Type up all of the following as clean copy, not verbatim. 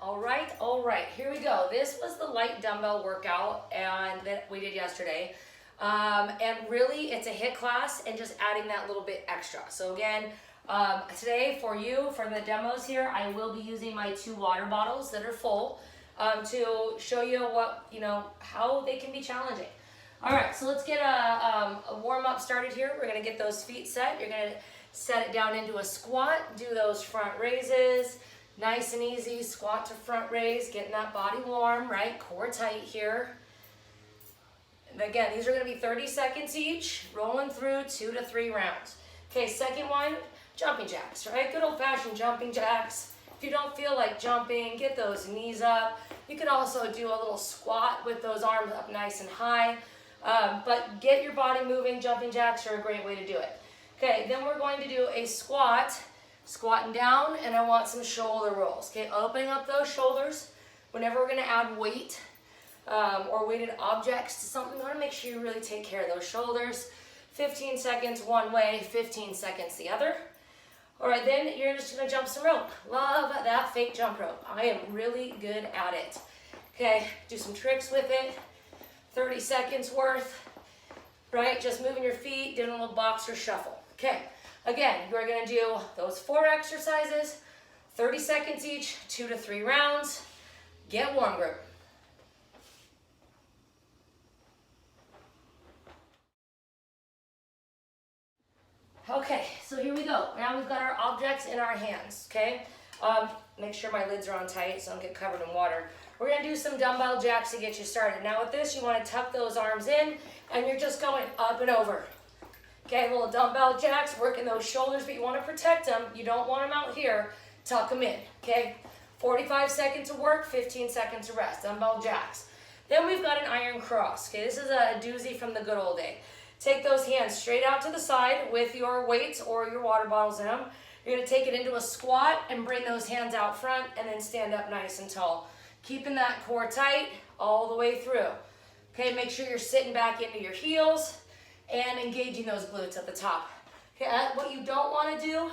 All right, here we go. This was the light dumbbell workout that we did yesterday. And really, it's a HIIT class and just adding that little bit extra. So again, today for the demos here, I will be using my 2 water bottles that are full to show you how they can be challenging. All right, so let's get a warm up started here. We're gonna get those feet set. You're gonna set it down into a squat, do those front raises. Nice and easy, squat to front raise, getting that body warm, right? Core tight here. And again, these are gonna be 30 seconds each, rolling through 2 to 3 rounds. Okay, second one, jumping jacks, right? Good old fashioned jumping jacks. If you don't feel like jumping, get those knees up. You can also do a little squat with those arms up nice and high. But get your body moving, jumping jacks are a great way to do it. Okay, then we're going to do a squat. Squatting down, and I want some shoulder rolls. Okay, opening up those shoulders. Whenever we're gonna add weight or weighted objects to something, you wanna make sure you really take care of those shoulders. 15 seconds one way, 15 seconds the other. All right, then you're just gonna jump some rope. Love that fake jump rope. I am really good at it. Okay, do some tricks with it. 30 seconds worth, right? Just moving your feet, doing a little boxer shuffle. Okay. Again, you're going to do those 4 exercises, 30 seconds each, 2 to 3 rounds. Get warm, group. Okay, so here we go. Now we've got our objects in our hands, okay? Make sure my lids are on tight so I don't get covered in water. We're going to do some dumbbell jacks to get you started. Now with this, you want to tuck those arms in, and you're just going up and over. Okay, little dumbbell jacks, working those shoulders, but you want to protect them. You don't want them out here. Tuck them in, okay? 45 seconds of work, 15 seconds of rest, dumbbell jacks. Then we've got an iron cross, okay? This is a doozy from the good old day. Take those hands straight out to the side with your weights or your water bottles in them. You're going to take it into a squat and bring those hands out front and then stand up nice and tall. Keeping that core tight all the way through. Okay, make sure you're sitting back into your heels and engaging those glutes at the top. Okay, what you don't want to do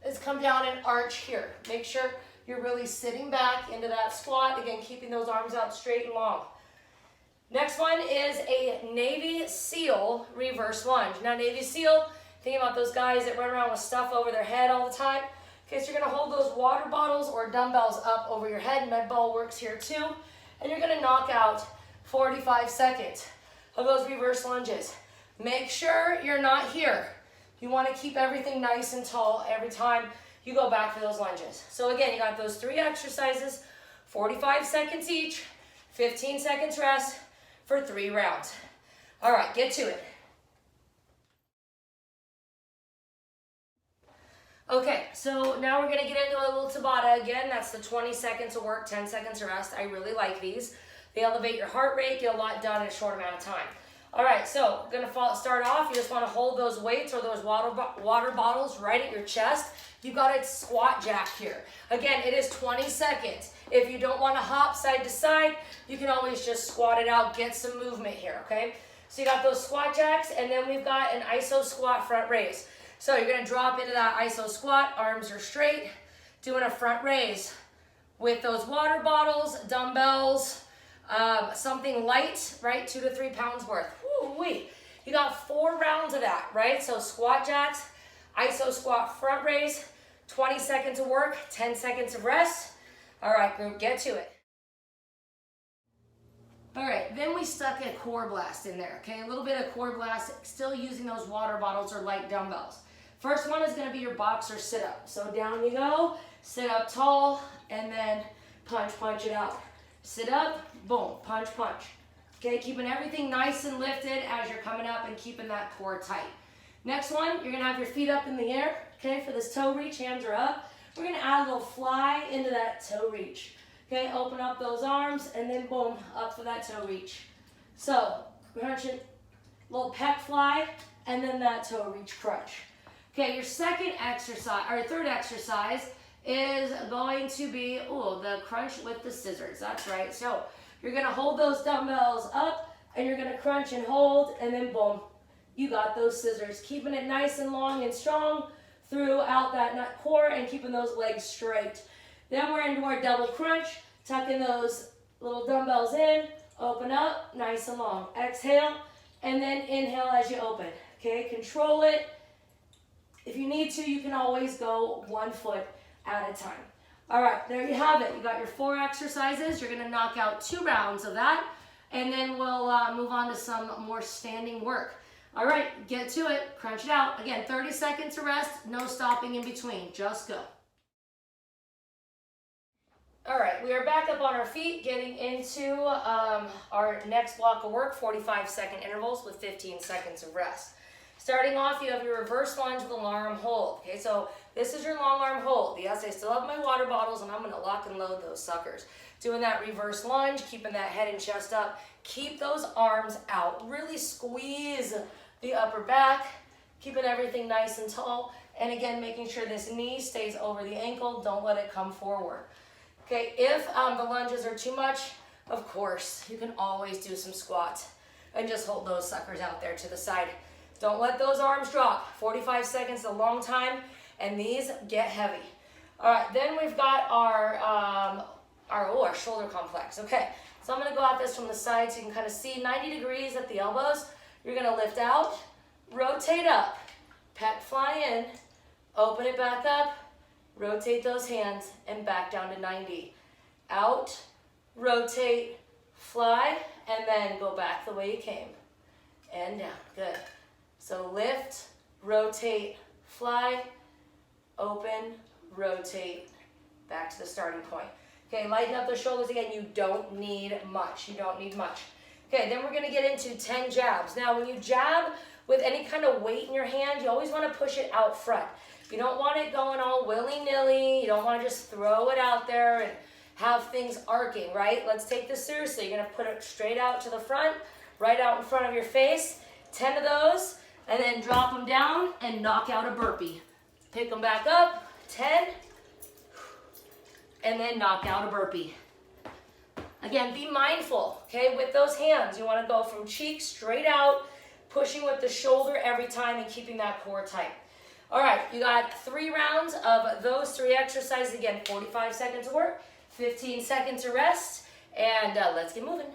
is come down and arch here. Make sure you're really sitting back into that squat. Again, keeping those arms out straight and long. Next one is a Navy SEAL reverse lunge. Now, Navy SEAL, thinking about those guys that run around with stuff over their head all the time. Okay, so you're gonna hold those water bottles or dumbbells up over your head. Med ball works here too. And you're gonna knock out 45 seconds of those reverse lunges. Make sure you're not here. You want to keep everything nice and tall every time you go back for those lunges. So again, you got those 3 exercises, 45 seconds each, 15 seconds rest for 3 rounds. All right, get to it. Okay, so now we're gonna get into a little Tabata again. That's the 20 seconds of work, 10 seconds of rest. I really like these. They elevate your heart rate, get a lot done in a short amount of time. All right, so gonna start off. You just want to hold those weights or those water bottles right at your chest. You've got a squat jack here. Again, it is 20 seconds. If you don't want to hop side to side, you can always just squat it out, get some movement here, okay? So you got those squat jacks, and then we've got an iso squat front raise. So you're gonna drop into that iso squat, arms are straight, doing a front raise with those water bottles, dumbbells, something light, right? 2 to 3 pounds worth. Woo-wee. You got 4 rounds of that, right? So squat jacks, iso squat front raise, 20 seconds of work, 10 seconds of rest. All right, group, get to it. All right, then we stuck a core blast in there, okay? A little bit of core blast, still using those water bottles or light dumbbells. First one is gonna be your boxer sit-up. So down you go, sit up tall, and then punch it out. Sit up, boom, punch. Okay, keeping everything nice and lifted as you're coming up and keeping that core tight. Next one, you're gonna have your feet up in the air, okay, for this toe reach, hands are up. We're gonna add a little fly into that toe reach. Okay, open up those arms and then boom, up for that toe reach. So, crunching, little pec fly, and then that toe reach crunch. Okay, your second exercise, or third exercise is going to be, the crunch with the scissors. That's right. So you're going to hold those dumbbells up and you're going to crunch and hold, and then boom, you got those scissors. Keeping it nice and long and strong throughout that nut core and keeping those legs straight. Then we're into our double crunch. Tuck in those little dumbbells in, open up, nice and long. Exhale, and then inhale as you open. Okay, control it. If you need to, you can always go 1 foot at a time. All right, there you have it. You got your 4 exercises. You're gonna knock out 2 rounds of that, and then we'll move on to some more standing work. All right, get to it, crunch it out. Again, 30 seconds to rest, no stopping in between, just go. All right, we are back up on our feet, getting into our next block of work, 45-second intervals with 15 seconds of rest. Starting off, you have your reverse lunge with a long arm hold. Okay, so this is your long arm hold. Yes, I still have my water bottles, and I'm gonna lock and load those suckers. Doing that reverse lunge, keeping that head and chest up. Keep those arms out. Really squeeze the upper back, keeping everything nice and tall. And again, making sure this knee stays over the ankle. Don't let it come forward. Okay, if the lunges are too much, of course, you can always do some squats and just hold those suckers out there to the side. Don't let those arms drop. 45 seconds is a long time, and these get heavy. All right, then we've got our shoulder complex. Okay, so I'm gonna go at this from the side so you can kind of see 90 degrees at the elbows. You're gonna lift out, rotate up, pec fly in, open it back up, rotate those hands, and back down to 90. Out, rotate, fly, and then go back the way you came. And down, good. So lift, rotate, fly, open, rotate, back to the starting point. Okay, lighten up the shoulders again. You don't need much. You don't need much. Okay, then we're gonna get into 10 jabs. Now, when you jab with any kind of weight in your hand, you always wanna push it out front. You don't want it going all willy-nilly. You don't want to just throw it out there and have things arcing, right? Let's take this seriously. You're going to put it straight out to the front, right out in front of your face. 10 of those, and then drop them down and knock out a burpee. Pick them back up, 10, and then knock out a burpee. Again, be mindful, okay, with those hands. You want to go from cheek straight out, pushing with the shoulder every time and keeping that core tight. All right, you got 3 rounds of those 3 exercises. Again, 45 seconds of work, 15 seconds of rest, and let's get moving.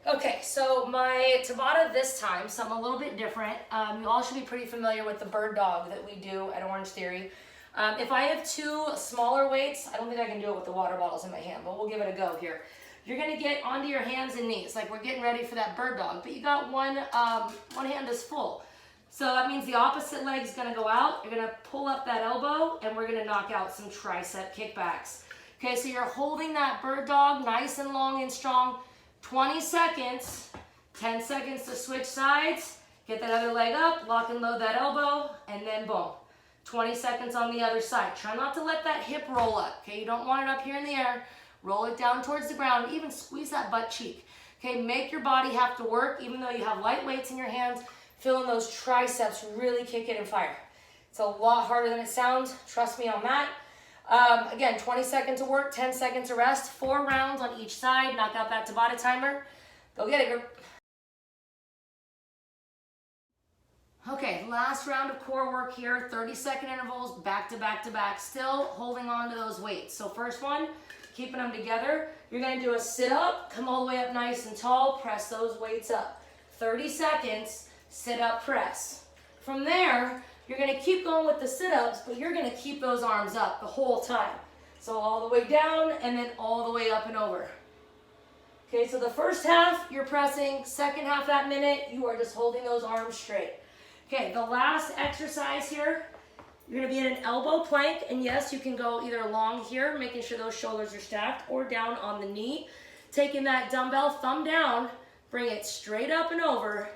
Okay, so my Tabata this time, something a little bit different. You all should be pretty familiar with the bird dog that we do at Orange Theory. If I have 2 smaller weights, I don't think I can do it with the water bottles in my hand, but we'll give it a go here. You're gonna get onto your hands and knees, like we're getting ready for that bird dog, but you got one hand is full. So that means the opposite leg's gonna go out. You're gonna pull up that elbow, and we're gonna knock out some tricep kickbacks. Okay, so you're holding that bird dog nice and long and strong. 20 seconds, 10 seconds to switch sides. Get that other leg up, lock and load that elbow, and then boom. 20 seconds on the other side. Try not to let that hip roll up, okay? You don't want it up here in the air. Roll it down towards the ground, even squeeze that butt cheek. Okay, make your body have to work, even though you have light weights in your hands, feeling those triceps really kick it and fire. It's a lot harder than it sounds, trust me on that. Again, 20 seconds of work, 10 seconds of rest, 4 rounds on each side, knock out that Tabata timer. Go get it, group. Okay, last round of core work here, 30-second intervals, back to back to back, still holding on to those weights. So first one, keeping them together. You're gonna do a sit up, come all the way up nice and tall, press those weights up. 30 seconds, sit up, press. From there, you're gonna keep going with the sit-ups, but you're gonna keep those arms up the whole time. So all the way down and then all the way up and over. Okay, so the first half, you're pressing. Second half that minute, you are just holding those arms straight. Okay, the last exercise here, you're gonna be in an elbow plank, and yes, you can go either along here, making sure those shoulders are stacked, or down on the knee. Taking that dumbbell, thumb down, bring it straight up and over,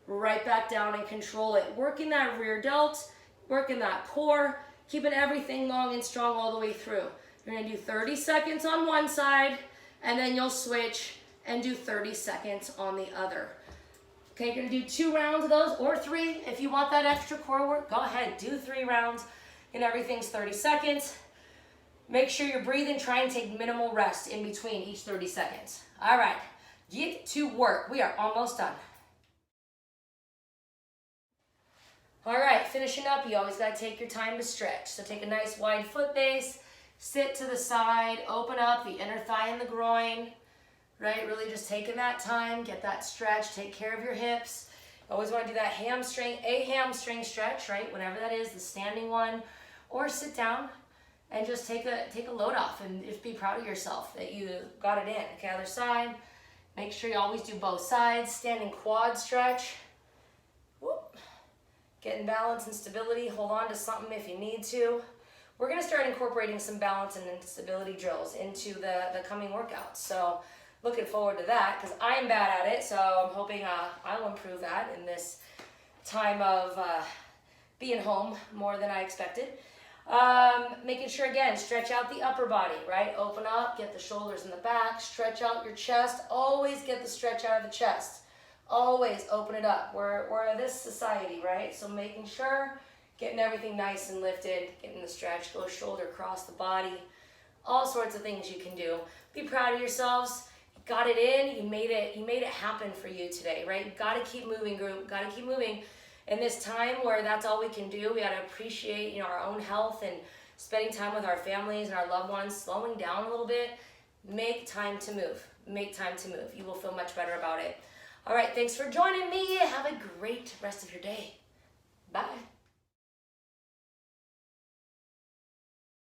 right back down and control it. Working that rear delt, working that core, keeping everything long and strong all the way through. You're gonna do 30 seconds on one side, and then you'll switch and do 30 seconds on the other. Okay, you're gonna do 2 rounds of those, or 3. If you want that extra core work, go ahead, do 3 rounds, and everything's 30 seconds. Make sure you're breathing, try and take minimal rest in between each 30 seconds. All right, get to work. We are almost done. All right, finishing up, you always gotta take your time to stretch. So take a nice wide foot base, sit to the side, open up the inner thigh and the groin, right? Really just taking that time, get that stretch, take care of your hips. Always want to do that hamstring stretch, right? Whatever that is, the standing one, or sit down and just take a load off and just be proud of yourself that you got it in. Okay, other side. Make sure you always do both sides. Standing quad stretch. Whoop. Getting balance and stability. Hold on to something if you need to. We're going to start incorporating some balance and stability drills into the coming workouts. So looking forward to that because I'm bad at it. So I'm hoping I'll improve that in this time of being home more than I expected. Making sure, again, stretch out the upper body, right? Open up, get the shoulders in the back, stretch out your chest. Always get the stretch out of the chest. Always open it up. We're this society, right? So making sure, getting everything nice and lifted, getting the stretch, go shoulder across the body. All sorts of things you can do. Be proud of yourselves. You got it in. You made it happen for you today, right? You got to keep moving, group. Got to keep moving. In this time where that's all we can do, we got to appreciate, our own health and spending time with our families and our loved ones, slowing down a little bit. Make time to move. Make time to move. You will feel much better about it. All right, thanks for joining me. Have a great rest of your day. Bye.